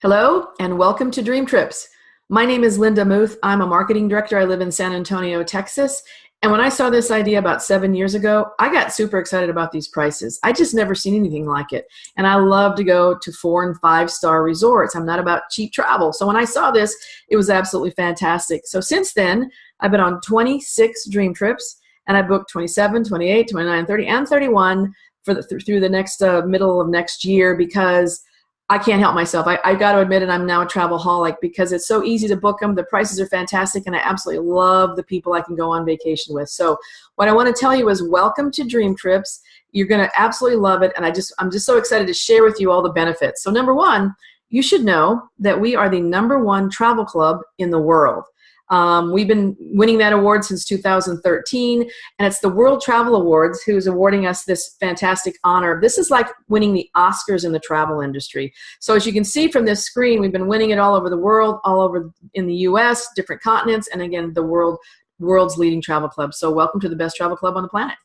Hello and welcome to Dream Trips. My name is Linda Moothe. I'm a marketing director. I live in San Antonio, Texas. And when I saw this idea about 7 years ago, I got super excited about these prices. I just never seen anything like it. And I love to go to 4- and 5-star resorts. I'm not about cheap travel. So when I saw this, it was absolutely fantastic. So since then, I've been on 26 Dream Trips, and I booked 27, 28, 29, 30, and 31 through the next middle of next year because I can't help myself. I got to admit it, I'm now a travelholic because it's so easy to book them. The prices are fantastic, and I absolutely love the people I can go on vacation with. So what I want to tell you is welcome to Dream Trips. You're going to absolutely love it, and I'm just so excited to share with you all the benefits. So number one, you should know that we are the #1 travel club in the world. We've been winning that award since 2013, and it's the World Travel Awards who's awarding us this fantastic honor. This is like winning the Oscars in the travel industry. So as you can see from this screen, we've been winning it all over the world, all over in the US, different continents, and again, the world's leading travel club. So welcome to the best travel club on the planet.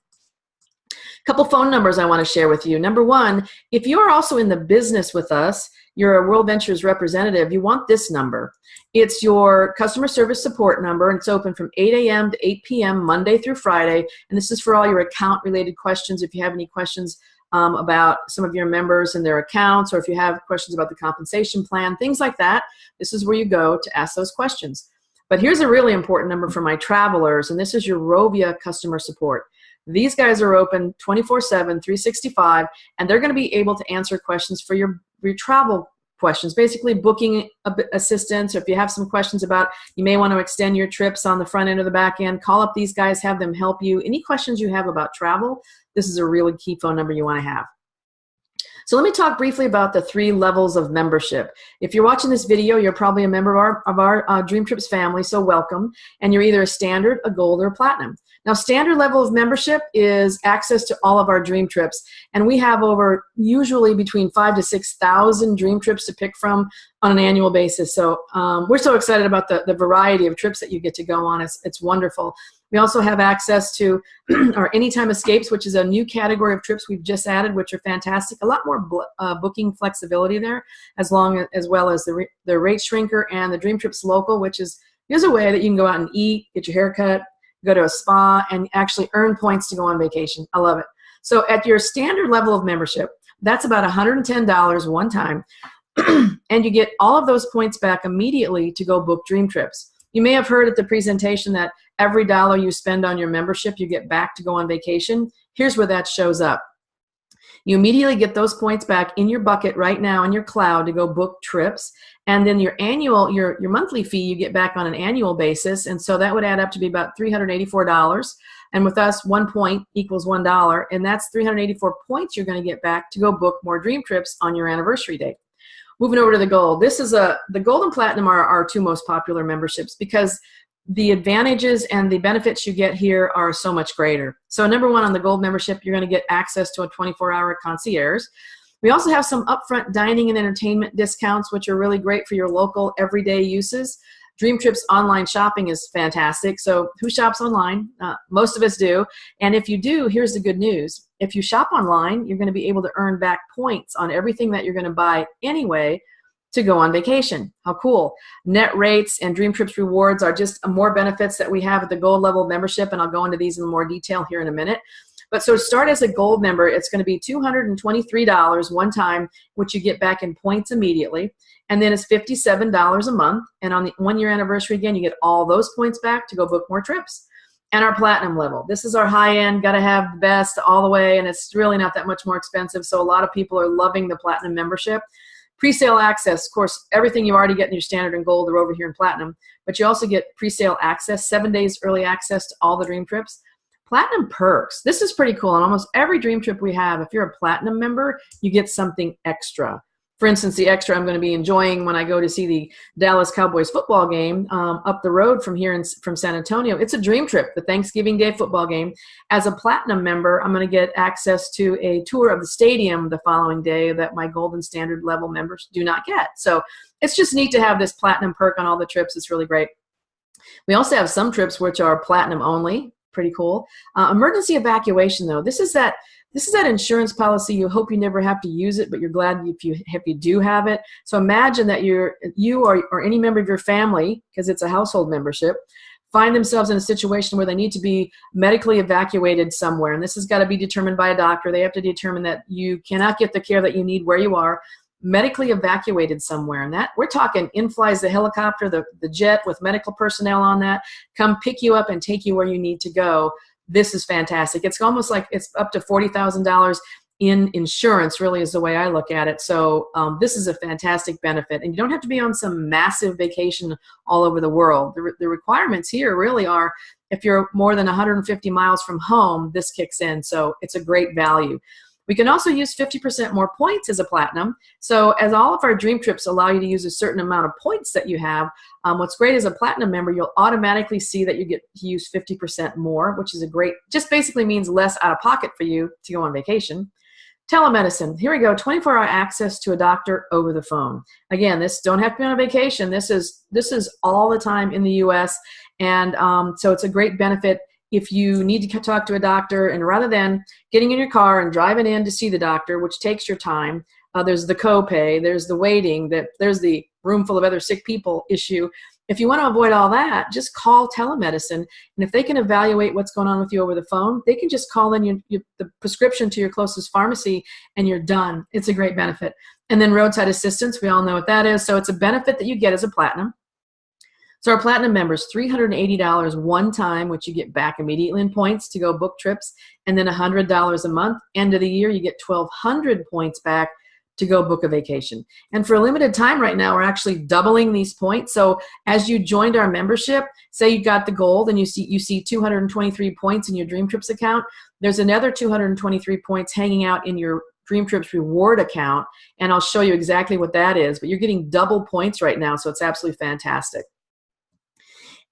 Couple phone numbers I want to share with you. Number one, if you're also in the business with us, you're a World Ventures representative, you want this number. It's your customer service support number, and it's open from 8 a.m. to 8 p.m. Monday through Friday. And this is for all your account-related questions. If you have any questions about some of your members and their accounts, or if you have questions about the compensation plan, things like that, this is where you go to ask those questions. But here's a really important number for my travelers, and this is your Rovia customer support. These guys are open 24/7, 365, and they're going to be able to answer questions for your travel questions, basically booking assistance, or if you have some questions about you may want to extend your trips on the front end or the back end, call up these guys, have them help you. Any questions you have about travel, this is a really key phone number you want to have. So let me talk briefly about the 3 levels of membership. If you're watching this video, you're probably a member of our Dream Trips family, so welcome. And you're either a standard, a gold, or a platinum. Now, standard level of membership is access to all of our Dream Trips. And we have over usually between 5,000 to 6,000 Dream Trips to pick from on an annual basis. So we're so excited about the variety of trips that you get to go on. It's wonderful. We also have access to our Anytime Escapes, which is a new category of trips we've just added, which are fantastic. A lot more booking flexibility there, as well as the Rate Shrinker and the Dream Trips Local, which is here's a way that you can go out and eat, get your hair cut, go to a spa, and actually earn points to go on vacation. I love it. So at your standard level of membership, that's about $110 one time, and you get all of those points back immediately to go book Dream Trips. You may have heard at the presentation that every dollar you spend on your membership, you get back to go on vacation. Here's where that shows up. You immediately get those points back in your bucket right now in your cloud to go book trips. And then your monthly fee you get back on an annual basis. And so that would add up to be about $384. And with us, 1 point equals $1. And that's 384 points you're going to get back to go book more Dream Trips on your anniversary date. Moving over to the gold. The gold and platinum are our 2 most popular memberships because the advantages and the benefits you get here are so much greater. So number one, on the gold membership, you're going to get access to a 24-hour concierge. We also have some upfront dining and entertainment discounts, which are really great for your local everyday uses. Dream Trips online shopping is fantastic. So who shops online? Most of us do. And if you do, here's the good news. If you shop online, you're going to be able to earn back points on everything that you're going to buy anyway to go on vacation. How cool. Net rates and Dream Trips rewards are just more benefits that we have at the gold level membership, and I'll go into these in more detail here in a minute. But so to start as a gold member, it's going to be $223 one time, which you get back in points immediately. And then it's $57 a month. And on the 1-year anniversary, again, you get all those points back to go book more trips. And our platinum level. This is our high end, got to have the best all the way, and it's really not that much more expensive. So a lot of people are loving the platinum membership. Pre-sale access, of course, everything you already get in your standard and gold are over here in platinum, but you also get pre-sale access, 7 days early access to all the Dream Trips. Platinum perks. This is pretty cool. On almost every Dream Trip we have, if you're a platinum member, you get something extra. For instance, the extra I'm going to be enjoying when I go to see the Dallas Cowboys football game up the road from here from San Antonio. It's a Dream Trip, the Thanksgiving Day football game. As a platinum member, I'm going to get access to a tour of the stadium the following day that my gold and standard level members do not get. So it's just neat to have this platinum perk on all the trips. It's really great. We also have some trips which are platinum only. pretty cool. Emergency evacuation, though, this is that insurance policy. You hope you never have to use it, but you're glad if you do have it. So imagine that you or any member of your family, because it's a household membership, find themselves in a situation where they need to be medically evacuated somewhere. And this has got to be determined by a doctor. They have to determine that you cannot get the care that you need where you are, medically evacuated somewhere. And that, we're talking, in flies the helicopter, the jet with medical personnel on that, come pick you up and take you where you need to go. This is fantastic. It's almost like it's up to $40,000 in insurance, really, is the way I look at it. So this is a fantastic benefit. And you don't have to be on some massive vacation all over the world. The requirements here really are, if you're more than 150 miles from home, this kicks in. So it's a great value. We can also use 50% more points as a platinum. So as all of our dream trips allow you to use a certain amount of points that you have, what's great as a platinum member, you'll automatically see that you get to use 50% more, which is a great, just basically means less out of pocket for you to go on vacation. Telemedicine, here we go, 24-hour access to a doctor over the phone. Again, this don't have to be on a vacation. This is all the time in the US, and so it's a great benefit if you need to talk to a doctor, and rather than getting in your car and driving in to see the doctor, which takes your time, there's the copay, there's the waiting, there's the room full of other sick people issue. If you want to avoid all that, just call telemedicine. And if they can evaluate what's going on with you over the phone, they can just call in the prescription to your closest pharmacy and you're done. It's a great benefit. And then roadside assistance, we all know what that is. So it's a benefit that you get as a platinum. So our platinum members, $380 one time, which you get back immediately in points to go book trips, and then $100 a month. End of the year, you get 1,200 points back to go book a vacation. And for a limited time right now, we're actually doubling these points. So as you joined our membership, say you got the gold and you see 223 points in your Dream Trips account, there's another 223 points hanging out in your Dream Trips reward account, and I'll show you exactly what that is. But you're getting double points right now, so it's absolutely fantastic.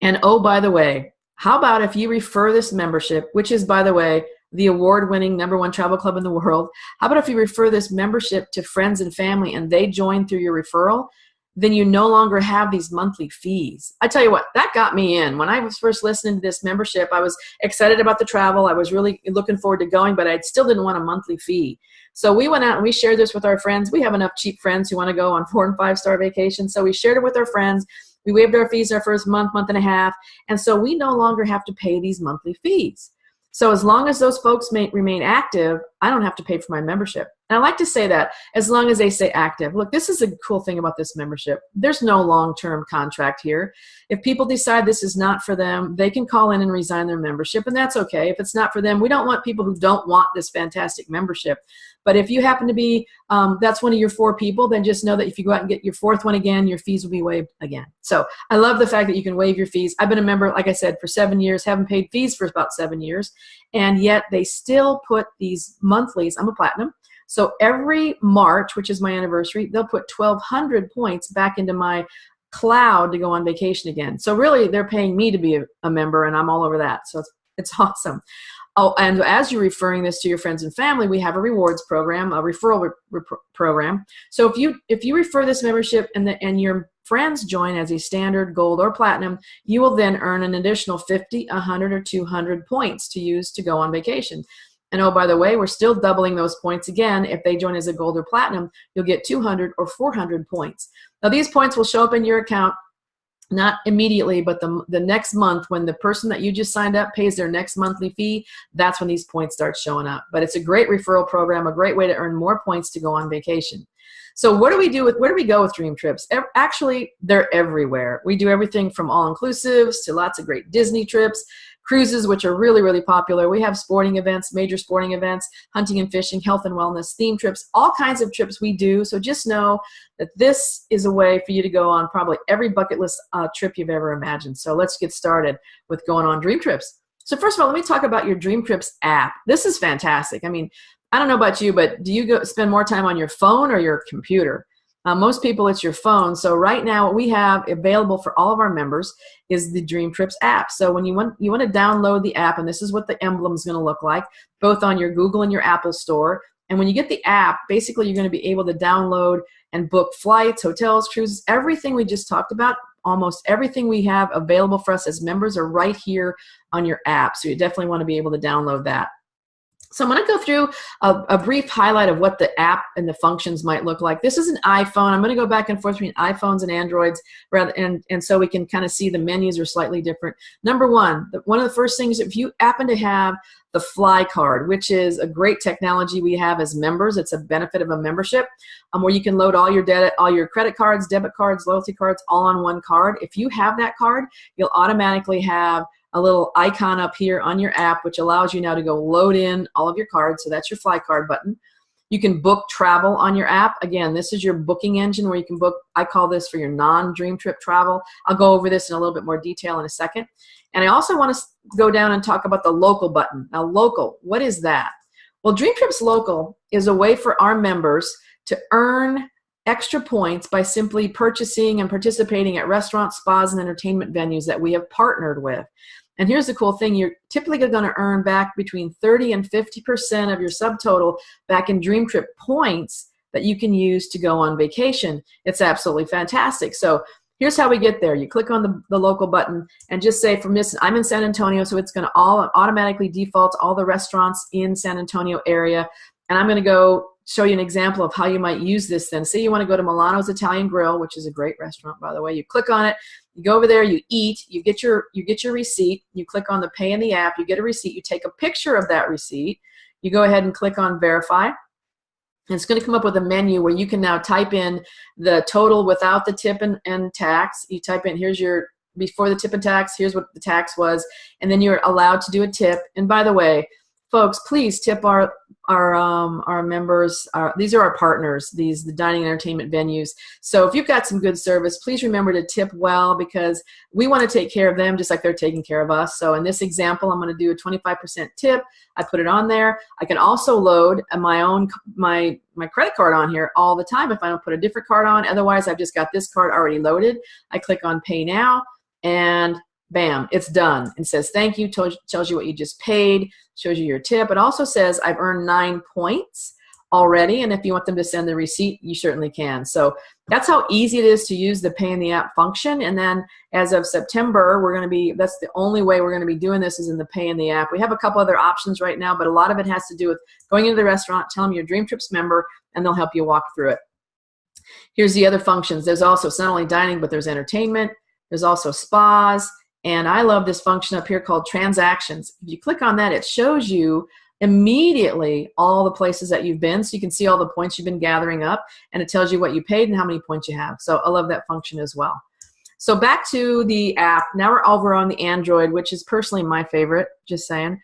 And oh, by the way, how about if you refer this membership, which is, by the way, the award-winning #1 travel club in the world, how about if you refer this membership to friends and family and they join through your referral, then you no longer have these monthly fees. I tell you what, that got me in. When I was first listening to this membership, I was excited about the travel. I was really looking forward to going, but I still didn't want a monthly fee. So we went out and we shared this with our friends. We have enough cheap friends who want to go on 4- and 5-star vacations, so we shared it with our friends. We waived our fees our first month and a half, and so we no longer have to pay these monthly fees. So as long as those folks remain active, I don't have to pay for my membership. And I like to say that, as long as they stay active. Look, this is a cool thing about this membership. There's no long-term contract here. If people decide this is not for them, they can call in and resign their membership, and that's okay. If it's not for them, we don't want people who don't want this fantastic membership. But if you happen to be, that's one of your 4 people, then just know that if you go out and get your 4th one again, your fees will be waived again. So I love the fact that you can waive your fees. I've been a member, like I said, for 7 years, haven't paid fees for about 7 years, and yet they still put these monthlies. I'm a platinum. So every March, which is my anniversary, they'll put 1,200 points back into my cloud to go on vacation again. So really, they're paying me to be a member, and I'm all over that. So it's awesome. Oh, and as you're referring this to your friends and family, we have a rewards program, a referral program. So if you refer this membership and your friends join as a standard, gold, or platinum, you will then earn an additional 50, 100, or 200 points to use to go on vacation. And oh, by the way, we're still doubling those points again. If they join as a gold or platinum, you'll get 200 or 400 points. Now, these points will show up in your account not immediately, but the next month, when the person that you just signed up pays their next monthly fee, that's when these points start showing up. But it's a great referral program, a great way to earn more points to go on vacation. So where do we go with Dream Trips? Actually, they're everywhere. We do everything from all-inclusives to lots of great Disney trips, cruises, which are really, really popular. We have sporting events, major sporting events, hunting and fishing, health and wellness, theme trips, all kinds of trips we do. So just know that this is a way for you to go on probably every bucket list trip you've ever imagined. So let's get started with going on Dream Trips. So first of all, let me talk about your Dream Trips app. This is fantastic. I mean, I don't know about you, but do you spend more time on your phone or your computer? Most people, it's your phone. So right now, what we have available for all of our members is the Dream Trips app. So when you want to download the app, and this is what the emblem is going to look like, both on your Google and your Apple store. And when you get the app, basically you're going to be able to download and book flights, hotels, cruises, everything we just talked about almost everything we have available for us as members are right here on your app. So you definitely want to be able to download that. So I'm going to go through a brief highlight of what the app and the functions might look like. This is an iPhone. I'm going to go back and forth between iPhones and Androids, and so we can kind of see the menus are slightly different. Number one of the first things, if you happen to have the Fly card, which is a great technology we have as members, it's a benefit of a membership, where you can load all your credit cards, debit cards, loyalty cards, all on one card. If you have that card, you'll automatically have a little icon up here on your app, which allows you now to go load in all of your cards. So that's your Fly card button. You can book travel on your app. Again, this is your booking engine where you can book, I call this for your non-dream trip travel. I'll go over this in a little bit more detail in a second. And I also want to go down and talk about the local button. Now, local, what is that? Well, Dream Trips Local is a way for our members to earn extra points by simply purchasing and participating at restaurants, spas, and entertainment venues that we have partnered with. And here's the cool thing, you're typically going to earn back between 30 and 50% of your subtotal back in Dream Trip points that you can use to go on vacation. It's absolutely fantastic. So here's how we get there. You click on the local button and just say, I'm in San Antonio, so it's going to automatically default all the restaurants in San Antonio area. And I'm going to go show you an example of how you might use this then. Say you want to go to Milano's Italian Grill, which is a great restaurant, by the way. You click on it, you go over there, you eat, you get your receipt, you click on the pay in the app, you get a receipt, you take a picture of that receipt, you go ahead and click on verify. And it's going to come up with a menu where you can now type in the total without the tip and tax. You type in, here's your before the tip and tax, here's what the tax was, and then you're allowed to do a tip. And by the way, folks, please tip our members. These are our partners, the dining and entertainment venues. So if you've got some good service, please remember to tip well, because we want to take care of them just like they're taking care of us. So in this example, I'm going to do a 25% tip. I put it on there. I can also load my credit card on here all the time if I don't put a different card on. Otherwise, I've just got this card already loaded. I click on Pay Now, and bam, it's done. It says thank you, tells you what you just paid, shows you your tip. It also says I've earned 9 points already, and if you want them to send the receipt, you certainly can. So that's how easy it is to use the Pay in the App function. And then as of September, that's the only way we're going to be doing this is in the Pay in the App. We have a couple other options right now, but a lot of it has to do with going into the restaurant, tell them you're a Dream Trips member, and they'll help you walk through it. Here's the other functions. There's also, it's not only dining, but there's entertainment. There's also spas. And I love this function up here called transactions. If you click on that, it shows you immediately all the places that you've been, so you can see all the points you've been gathering up, and it tells you what you paid and how many points you have. So I love that function as well. So back to the app. Now we're over on the Android, which is personally my favorite, just saying.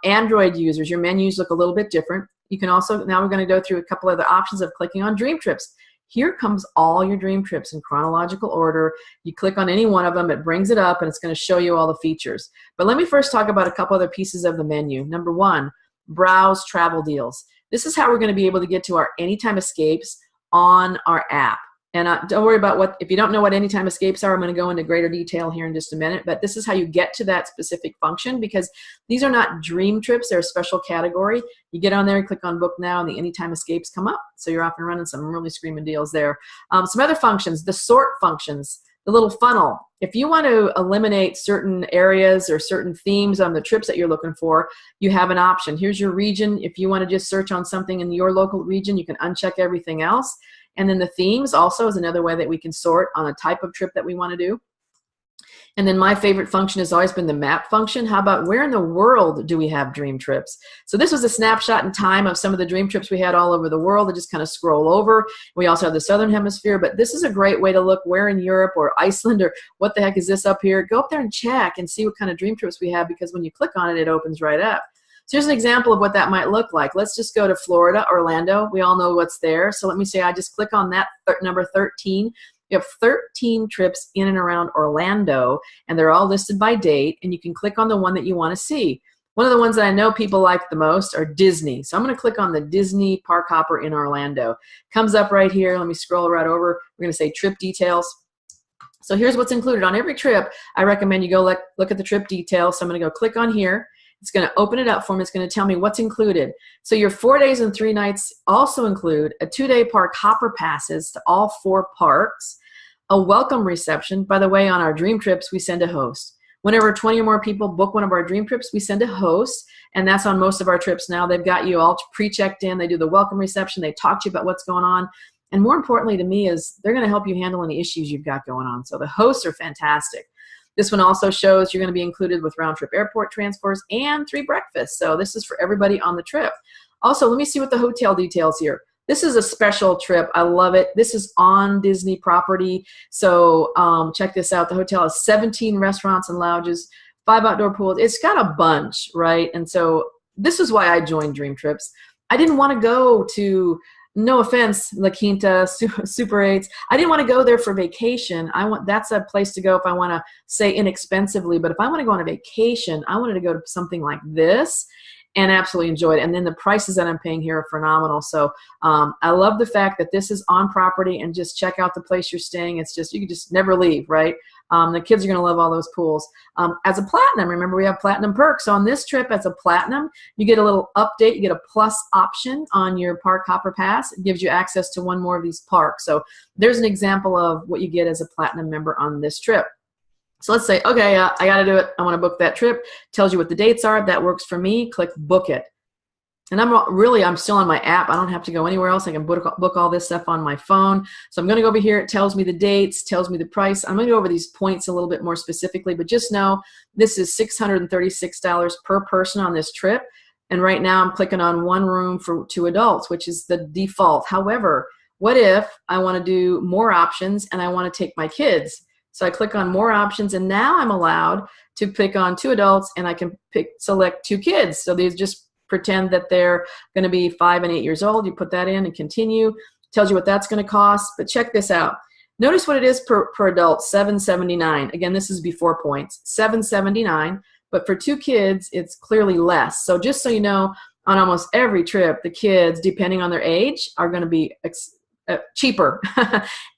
Android users, your menus look a little bit different. You can also, now we're going to go through a couple other options of clicking on Dream Trips. Here comes all your Dream Trips in chronological order. You click on any one of them, it brings it up, and it's going to show you all the features. But let me first talk about a couple other pieces of the menu. Number one, browse travel deals. This is how we're going to be able to get to our Anytime Escapes on our app. And don't worry about if you don't know what Anytime Escapes are, I'm going to go into greater detail here in just a minute, but this is how you get to that specific function, because these are not Dream Trips, they're a special category. You get on there and click on Book Now, and the Anytime Escapes come up. So you're off and running some really screaming deals there. Some other functions, the sort functions, the little funnel. If you want to eliminate certain areas or certain themes on the trips that you're looking for, you have an option. Here's your region. If you want to just search on something in your local region, you can uncheck everything else. And then the themes also is another way that we can sort on a type of trip that we want to do. And then my favorite function has always been the map function. How about where in the world do we have Dream Trips? So this was a snapshot in time of some of the Dream Trips we had all over the world. I just kind of scroll over. We also have the Southern Hemisphere, but this is a great way to look where in Europe or Iceland or what the heck is this up here. Go up there and check and see what kind of Dream Trips we have, because when you click on it, it opens right up. So here's an example of what that might look like. Let's just go to Florida, Orlando. We all know what's there. So let me say I just click on that number 13. You have 13 trips in and around Orlando, and they're all listed by date, and you can click on the one that you want to see. One of the ones that I know people like the most are Disney. So I'm going to click on the Disney Park Hopper in Orlando. Comes up right here. Let me scroll right over. We're going to say trip details. So here's what's included on every trip. I recommend you go look at the trip details. So I'm going to go click on here. It's going to open it up for me. It's going to tell me what's included. So your 4 days and 3 nights also include a 2-day park hopper passes to all 4 parks, A welcome reception. By the way, on our dream trips, we send a host. Whenever 20 or more people book one of our dream trips, we send a host, and that's on most of our trips now. They've got you all pre-checked in. They do the welcome reception. They talk to you about what's going on. And more importantly to me is they're going to help you handle any issues you've got going on. So the hosts are fantastic. This one also shows you're going to be included with round-trip airport transfers and 3 breakfasts. So this is for everybody on the trip. Also, let me see what the hotel details here. This is a special trip. I love it. This is on Disney property. So check this out. The hotel has 17 restaurants and lounges, 5 outdoor pools. It's got a bunch, right? And so this is why I joined Dream Trips. I didn't want to go to, no offense, La Quinta, Super 8s. I didn't want to go there for vacation. That's a place to go if I want to say inexpensively. But if I want to go on a vacation, I wanted to go to something like this and absolutely enjoy it. And then the prices that I'm paying here are phenomenal. So I love the fact that this is on property, and just check out the place you're staying. It's just, you can just never leave, right? The kids are going to love all those pools. As a platinum, remember we have platinum perks. So on this trip as a platinum, you get a little update. You get a plus option on your park hopper pass. It gives you access to one more of these parks. So there's an example of what you get as a platinum member on this trip. So let's say, okay, I got to do it. I want to book that trip. Tells you what the dates are. That works for me. Click book it. And I'm still on my app. I don't have to go anywhere else. I can book all this stuff on my phone. So I'm going to go over here. It tells me the dates, tells me the price. I'm going to go over these points a little bit more specifically, but just know this is $636 per person on this trip. And right now I'm clicking on 1 room for 2 adults, which is the default. However, what if I want to do more options and I want to take my kids? So I click on more options, and now I'm allowed to pick on 2 adults, and I can select 2 kids. So these just pretend that they're going to be 5 and 8 years old. You put that in and continue. Tells you what that's going to cost. But check this out. Notice what it is per adult, $779. Again, this is before points, $779. But for 2 kids, it's clearly less. So just so you know, on almost every trip, the kids, depending on their age, are going to be cheaper.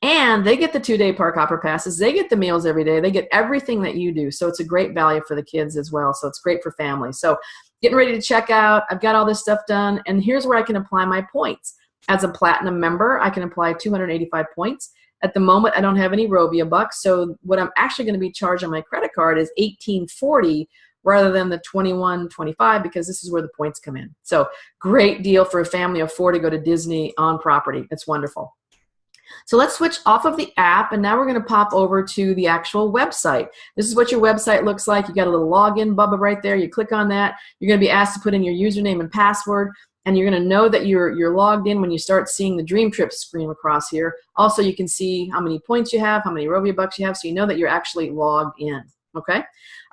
And they get the 2-day park hopper passes. They get the meals every day. They get everything that you do. So it's a great value for the kids as well. So it's great for families. So getting ready to check out. I've got all this stuff done. And here's where I can apply my points. As a platinum member, I can apply 285 points. At the moment, I don't have any Robia bucks. So what I'm actually going to be charged on my credit card is $18.40 rather than the $21.25, because this is where the points come in. So great deal for a family of 4 to go to Disney on property. It's wonderful. So let's switch off of the app, and now we're going to pop over to the actual website. This is what your website looks like. You got a little login bubba right there. You click on that. You're going to be asked to put in your username and password, and you're going to know that you're logged in when you start seeing the Dream Trips screen across here. Also, you can see how many points you have, how many Robia bucks you have, so you know that you're actually logged in. Okay?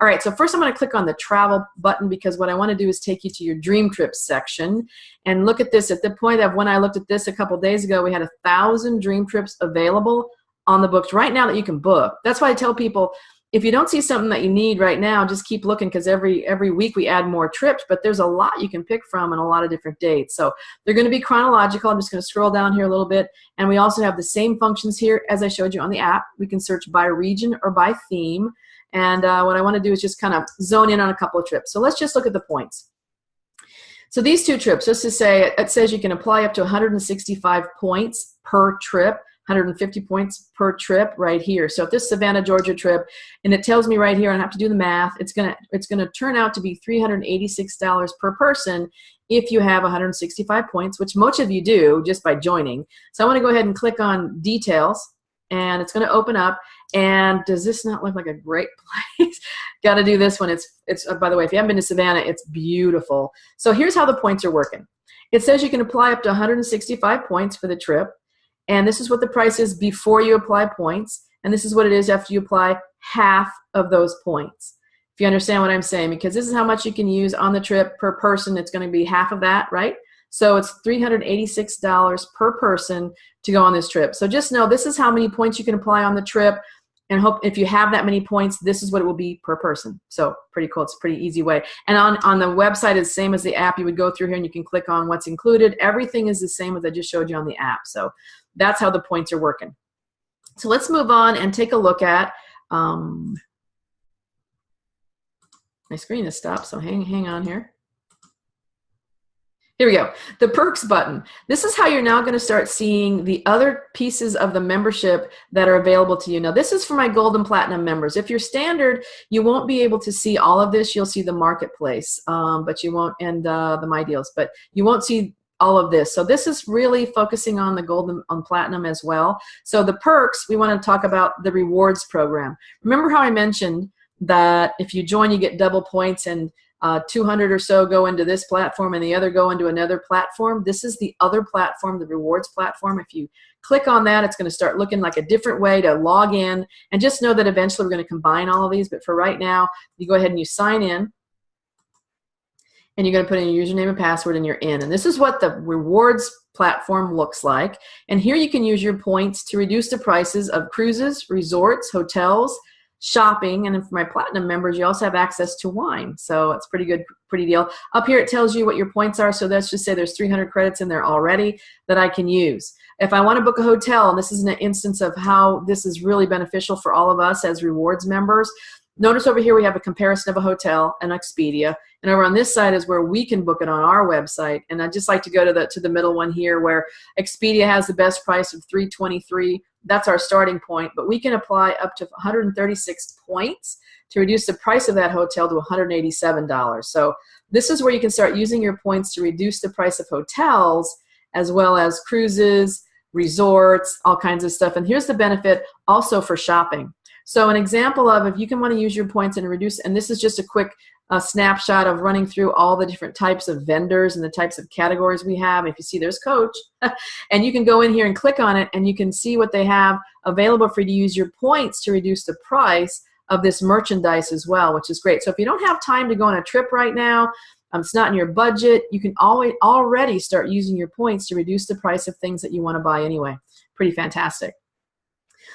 All right, so first I'm going to click on the travel button, because what I want to do is take you to your Dream Trips section. And look at this. At the point of when I looked at this a couple days ago, we had 1,000 Dream Trips available on the books right now that you can book. That's why I tell people, if you don't see something that you need right now, just keep looking, because every week we add more trips, but there's a lot you can pick from and a lot of different dates. So they're going to be chronological. I'm just going to scroll down here a little bit. And we also have the same functions here as I showed you on the app. We can search by region or by theme. And what I want to do is just kind of zone in on a couple of trips. So let's just look at the points. So these 2 trips, just to say, it says you can apply up to 165 points per trip, 150 points per trip right here. So if this Savannah, Georgia trip, and it tells me right here, I don't have to do the math, it's gonna turn out to be $386 per person if you have 165 points, which most of you do just by joining. So I want to go ahead and click on details, and it's going to open up. And does this not look like a great place? Got to do this one. It's by the way, if you haven't been to Savannah, it's beautiful. So here's how the points are working. It says you can apply up to 165 points for the trip. And this is what the price is before you apply points. And this is what it is after you apply half of those points. If you understand what I'm saying, because this is how much you can use on the trip per person. It's going to be half of that, right? So it's $386 per person to go on this trip. So just know this is how many points you can apply on the trip. And hope if you have that many points, this is what it will be per person. So pretty cool. It's a pretty easy way. And on the website, it's the same as the app. You would go through here and you can click on what's included. Everything is the same as I just showed you on the app. So that's how the points are working. So let's move on and take a look at, my screen has stopped, so hang on here. Here we go. The perks button. This is how you're now going to start seeing the other pieces of the membership that are available to you. Now, this is for my gold and platinum members. If you're standard, you won't be able to see all of this. You'll see the marketplace, but you won't, and the My Deals, but you won't see all of this. So this is really focusing on the gold and on platinum as well. So the perks, we want to talk about the rewards program. Remember how I mentioned that if you join, you get double points, and 200 or so go into this platform and the other go into another platform. This is the other platform, the rewards platform. If you click on that, it's going to start looking like a different way to log in, and just know that eventually we're going to combine all of these, but for right now, you go ahead and you sign in, and you're going to put in your username and password, and you're in. And this is what the rewards platform looks like. And here you can use your points to reduce the prices of cruises, resorts, hotels, shopping, and then for my platinum members, you also have access to wine. So it's pretty good, pretty deal. Up here it tells you what your points are. So let's just say there's 300 credits in there already that I can use. If I want to book a hotel, and this is an instance of how this is really beneficial for all of us as rewards members, notice over here we have a comparison of a hotel and Expedia, and over on this side is where we can book it on our website. And I just like to go to the middle one here, where Expedia has the best price of $323. That's our starting point, but we can apply up to 136 points to reduce the price of that hotel to $187. So this is where you can start using your points to reduce the price of hotels, as well as cruises, resorts, all kinds of stuff. And here's the benefit also for shopping. So an example of if you can want to use your points and reduce, and this is just a quick snapshot of running through all the different types of vendors and the types of categories we have. If you see there's Coach, and you can go in here and click on it, and you can see what they have available for you to use your points to reduce the price of this merchandise as well, which is great. So if you don't have time to go on a trip right now, it's not in your budget, you can already start using your points to reduce the price of things that you want to buy anyway. Pretty fantastic.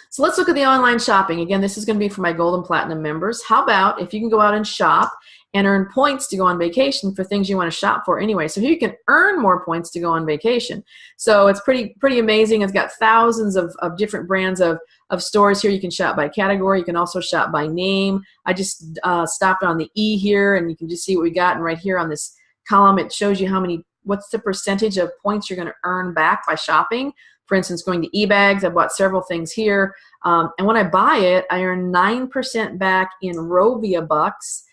So let's look at the online shopping. Again, this is going to be for my gold and platinum members. How about if you can go out and shop and earn points to go on vacation for things you want to shop for anyway. So here you can earn more points to go on vacation. So it's pretty amazing. It's got thousands of different brands of stores here. You can shop by category. You can also shop by name. I just stopped on the E here, and you can just see what we got. And right here on this column, it shows you what's the percentage of points you're going to earn back by shopping. For instance, going to eBags, I bought several things here. And when I buy it, I earn 9% back in Rovia bucks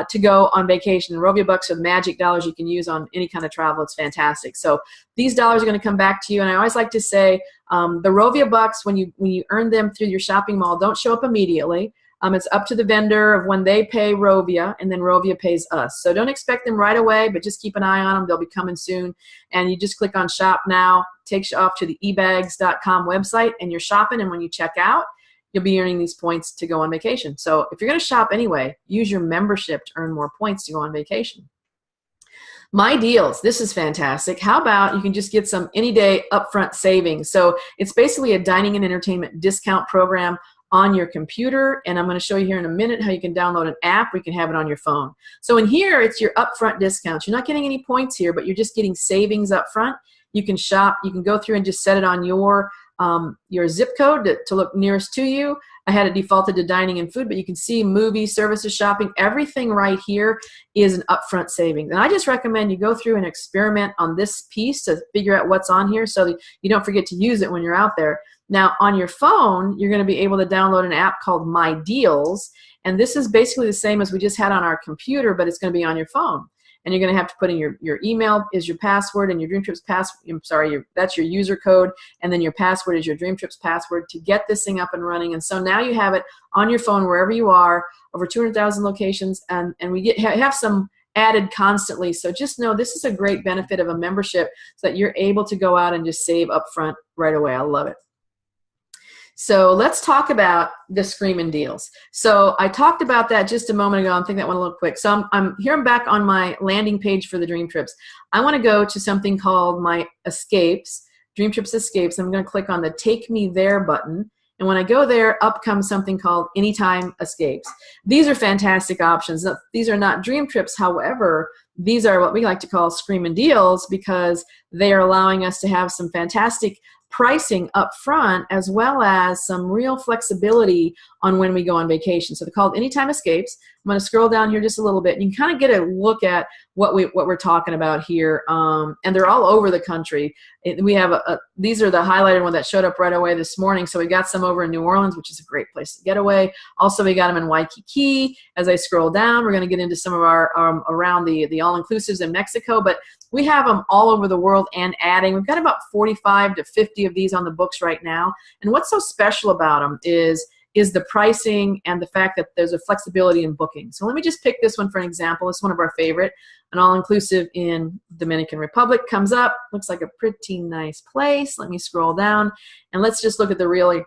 to go on vacation. Rovia bucks are magic dollars you can use on any kind of travel. It's fantastic. So these dollars are going to come back to you. And I always like to say the Rovia bucks, when you earn them through your shopping mall, don't show up immediately. It's up to the vendor of when they pay Rovia, and then Rovia pays us. So don't expect them right away, but just keep an eye on them. They'll be coming soon. And you just click on Shop Now, takes you off to the ebags.com website, and you're shopping. And when you check out, you'll be earning these points to go on vacation. So if you're going to shop anyway, use your membership to earn more points to go on vacation. My Deals, this is fantastic. How about you can just get some any day upfront savings? So it's basically a dining and entertainment discount program on your computer, and I'm going to show you here in a minute how you can download an app where you can have it on your phone. So in here, it's your upfront discounts. You're not getting any points here, but you're just getting savings up front. You can shop. You can go through and just set it on your zip code to look nearest to you. I had it defaulted to dining and food, but you can see movies, services, shopping, everything right here is an upfront savings. And I just recommend you go through and experiment on this piece to figure out what's on here so that you don't forget to use it when you're out there. Now, on your phone, you're going to be able to download an app called My Deals, and this is basically the same as we just had on our computer, but it's going to be on your phone. And you're going to have to put in your email is your password, and your Dream Trips that's your user code, and then your password is your Dream Trips password to get this thing up and running. And so now you have it on your phone wherever you are, over 200,000 locations, and we have some added constantly. So just know this is a great benefit of a membership, so that you're able to go out and just save up front right away. I love it. So let's talk about the Screamin' Deals. So I talked about that just a moment ago. I'm thinking that one a little quick. So I'm back on my landing page for the Dream Trips. I want to go to something called my Escapes, Dream Trips Escapes. I'm going to click on the Take Me There button. And when I go there, up comes something called Anytime Escapes. These are fantastic options. These are not Dream Trips. However, these are what we like to call Screamin' Deals, because they are allowing us to have some fantastic pricing up front, as well as some real flexibility on when we go on vacation. So they're called Anytime Escapes. I'm going to scroll down here just a little bit, and you can kind of get a look at what we're talking about here. And they're all over the country. We have these are the highlighted one that showed up right away this morning. So we got some over in New Orleans, which is a great place to get away. Also, we got them in Waikiki. As I scroll down, we're going to get into some of our around the all-inclusives in Mexico, but we have them all over the world and adding. We've got about 45 to 50 of these on the books right now. And what's so special about them is the pricing and the fact that there's a flexibility in booking. So let me just pick this one for an example. It's one of our favorite. An all-inclusive in Dominican Republic comes up. Looks like a pretty nice place. Let me scroll down, and let's just look at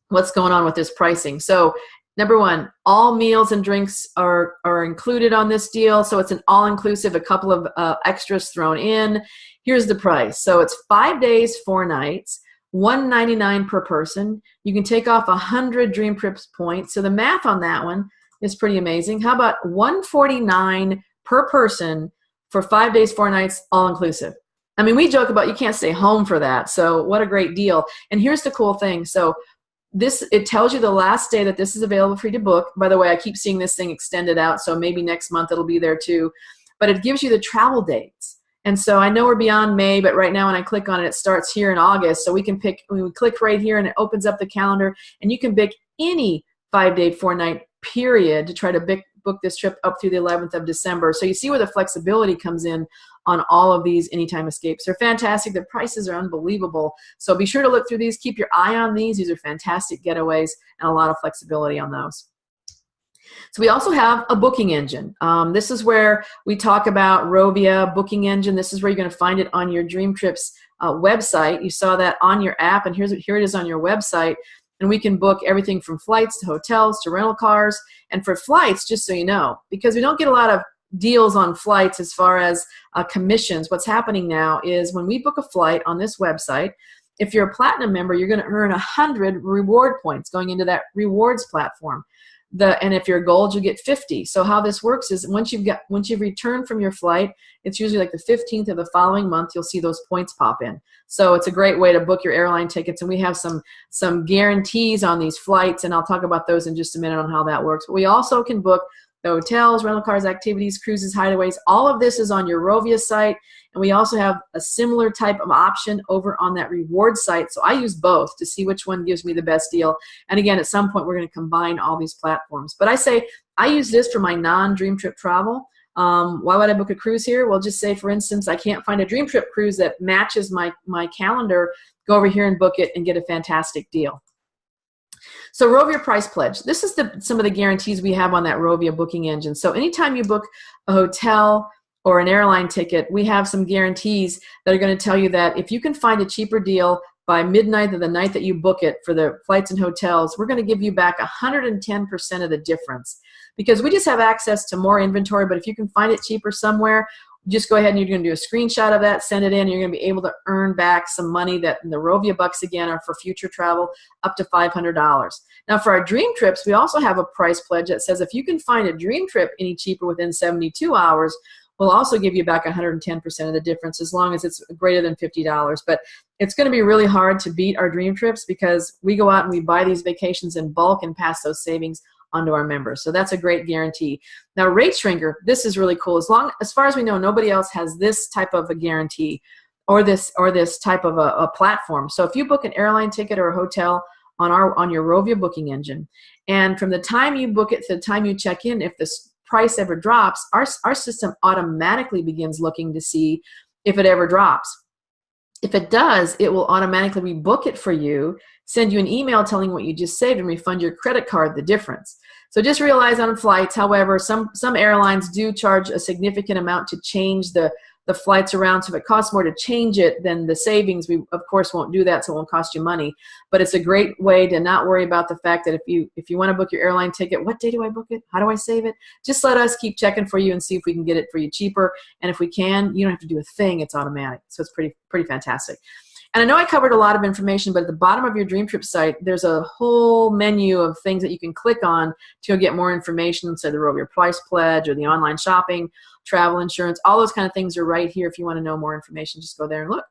what's going on with this pricing. So number one, all meals and drinks are included on this deal. So it's an all-inclusive, a couple of extras thrown in. Here's the price. So it's 5 days, 4 nights. $199 per person. You can take off 100 Dream Trips points. So the math on that one is pretty amazing. How about $149 per person for 5 days, 4 nights, all inclusive? I mean, we joke about you can't stay home for that. So what a great deal. And here's the cool thing. So it tells you the last day that this is available for you to book. By the way, I keep seeing this thing extended out, so maybe next month it'll be there too. But it gives you the travel dates. And so I know we're beyond May, but right now when I click on it, it starts here in August. So we click right here and it opens up the calendar, and you can pick any 5-day, 4-night period to try to book this trip up through the 11th of December. So you see where the flexibility comes in on all of these anytime escapes. They're fantastic. The prices are unbelievable. So be sure to look through these. Keep your eye on these. These are fantastic getaways and a lot of flexibility on those. So we also have a booking engine. This is where we talk about Rovia booking engine. This is where you're going to find it on your Dream Trips website. You saw that on your app, and here it is on your website. And we can book everything from flights to hotels to rental cars. And for flights, just so you know, because we don't get a lot of deals on flights as far as commissions, what's happening now is when we book a flight on this website, if you're a platinum member, you're going to earn 100 reward points going into that rewards platform. And if you're gold, you get 50. So how this works is once you've returned from your flight, it's usually like the 15th of the following month, you'll see those points pop in. So it's a great way to book your airline tickets, and we have some guarantees on these flights, and I'll talk about those in just a minute on how that works. But we also can book the hotels, rental cars, activities, cruises, hideaways. All of this is on your Rovia site, and we also have a similar type of option over on that reward site. So I use both to see which one gives me the best deal. And again, at some point, we're going to combine all these platforms. But I say I use this for my non-Dream Trip travel. Why would I book a cruise here? Well, just say, for instance, I can't find a Dream Trip cruise that matches my calendar. Go over here and book it and get a fantastic deal. So Rovia Price Pledge. This is some of the guarantees we have on that Rovia booking engine. So anytime you book a hotel or an airline ticket, we have some guarantees that are going to tell you that if you can find a cheaper deal by midnight of the night that you book it for the flights and hotels, we're going to give you back 110% of the difference, because we just have access to more inventory. But if you can find it cheaper somewhere, just go ahead and you're going to do a screenshot of that, send it in. You're going to be able to earn back some money that the Rovia bucks again are for future travel, up to $500. Now for our Dream Trips, we also have a price pledge that says if you can find a Dream Trip any cheaper within 72 hours, we'll also give you back 110% of the difference as long as it's greater than $50. But it's going to be really hard to beat our Dream Trips because we go out and we buy these vacations in bulk and pass those savings onto our members. So that's a great guarantee. Now Rate Shrinker, this is really cool. As far as we know, nobody else has this type of a guarantee or this type of a platform. So if you book an airline ticket or a hotel on your Rovia booking engine, and from the time you book it to the time you check in, if this price ever drops, our system automatically begins looking to see if it ever drops. If it does, it will automatically rebook it for you, send you an email telling what you just saved, and refund your credit card the difference. So just realize on flights, however, some airlines do charge a significant amount to change the flights around. So if it costs more to change it than the savings, we of course won't do that, so it won't cost you money. But it's a great way to not worry about the fact that if you want to book your airline ticket, what day do I book it? How do I save it? Just let us keep checking for you and see if we can get it for you cheaper. And if we can, you don't have to do a thing. It's automatic. So it's pretty fantastic. And I know I covered a lot of information, but at the bottom of your Dream Trip site, there's a whole menu of things that you can click on to get more information, say the Rovia Price Pledge or the online shopping, travel insurance, all those kind of things are right here. If you want to know more information, just go there and look.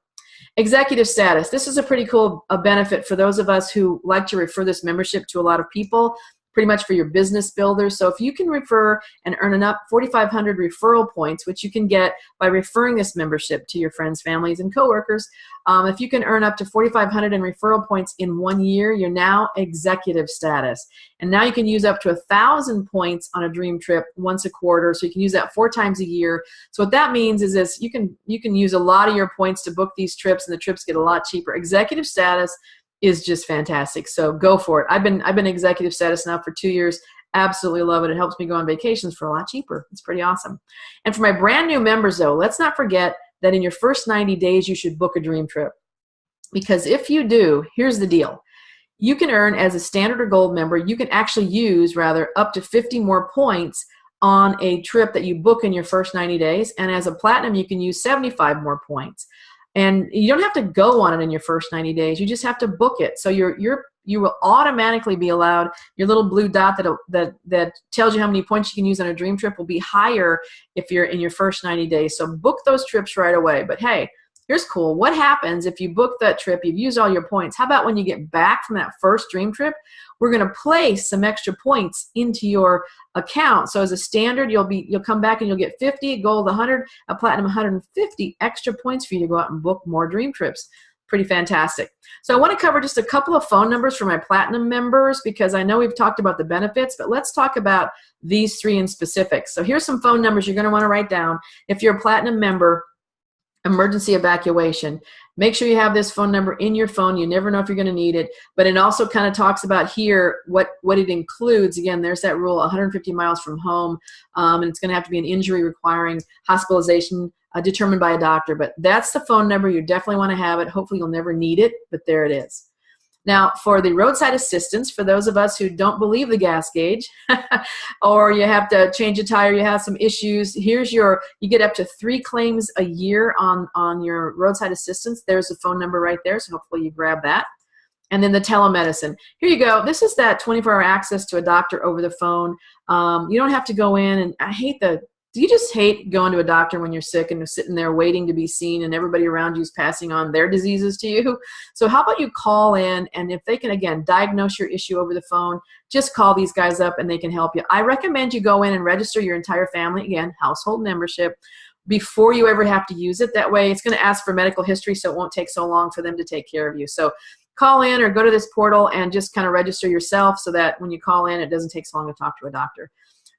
Executive status. This is a pretty cool benefit for those of us who like to refer this membership to a lot of people. pretty much for your business builders. So if you can refer and earn enough 4,500 referral points, which you can get by referring this membership to your friends, families, and coworkers, if you can earn up to 4,500 in referral points in 1 year, you're now executive status. And now you can use up to 1,000 points on a dream trip once a quarter. So you can use that 4 times a year. So what that means is this: you can use a lot of your points to book these trips, and the trips get a lot cheaper. Executive status is just fantastic. So go for it. I've been executive status now for 2 years. Absolutely love it. It helps me go on vacations for a lot cheaper. It's pretty awesome. And for my brand new members, though, let's not forget that in your first 90 days, you should book a dream trip. Because if you do, here's the deal. You can earn, as a standard or gold member, you can actually use, rather, up to 50 more points on a trip that you book in your first 90 days. And as a platinum, you can use 75 more points. And you don't have to go on it in your first 90 days. You just have to book it. So you will automatically be allowed, your little blue dot that tells you how many points you can use on a dream trip will be higher if you're in your first 90 days. So book those trips right away. But hey, here's cool. What happens if you book that trip, you've used all your points? How about when you get back from that first dream trip, we're going to place some extra points into your account. So as a standard, you'll come back and you'll get 50, gold 100, a platinum 150 extra points for you to go out and book more dream trips. Pretty fantastic. So I want to cover just a couple of phone numbers for my platinum members, because I know we've talked about the benefits, but let's talk about these 3 in specific. So here's some phone numbers you're going to want to write down. If you're a platinum member, emergency evacuation. Make sure you have this phone number in your phone. You never know if you're going to need it. But it also kind of talks about here what it includes. Again, there's that rule, 150 miles from home, and it's going to have to be an injury requiring hospitalization determined by a doctor. But that's the phone number. You definitely want to have it. Hopefully you'll never need it, but there it is. Now, for the roadside assistance, for those of us who don't believe the gas gauge, or you have to change a tire, you have some issues, you get up to 3 claims a year on your roadside assistance. There's a phone number right there, so hopefully you grab that. And then the telemedicine. Here you go. This is that 24-hour access to a doctor over the phone. You don't have to go in, and do you just hate going to a doctor when you're sick and sitting there waiting to be seen and everybody around you is passing on their diseases to you? So how about you call in, and if they can, again, diagnose your issue over the phone, just call these guys up and they can help you. I recommend you go in and register your entire family, again, household membership, before you ever have to use it. That way it's going to ask for medical history, so it won't take so long for them to take care of you. So call in or go to this portal and just kind of register yourself so that when you call in, it doesn't take so long to talk to a doctor.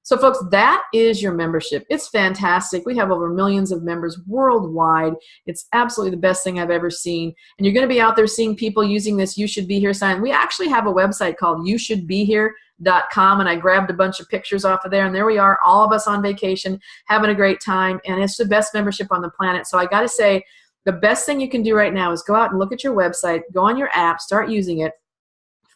So folks, that is your membership. It's fantastic. We have over millions of members worldwide. It's absolutely the best thing I've ever seen. And you're going to be out there seeing people using this You Should Be Here sign. We actually have a website called youshouldbehere.com, and I grabbed a bunch of pictures off of there, and there we are, all of us on vacation, having a great time, and it's the best membership on the planet. So I got to say, the best thing you can do right now is go out and look at your website, go on your app, start using it.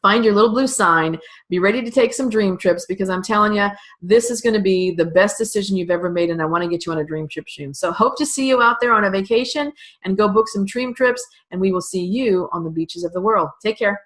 Find your little blue sign, be ready to take some dream trips, because I'm telling you, this is going to be the best decision you've ever made, and I want to get you on a dream trip soon. So hope to see you out there on a vacation, and go book some dream trips, and we will see you on the beaches of the world. Take care.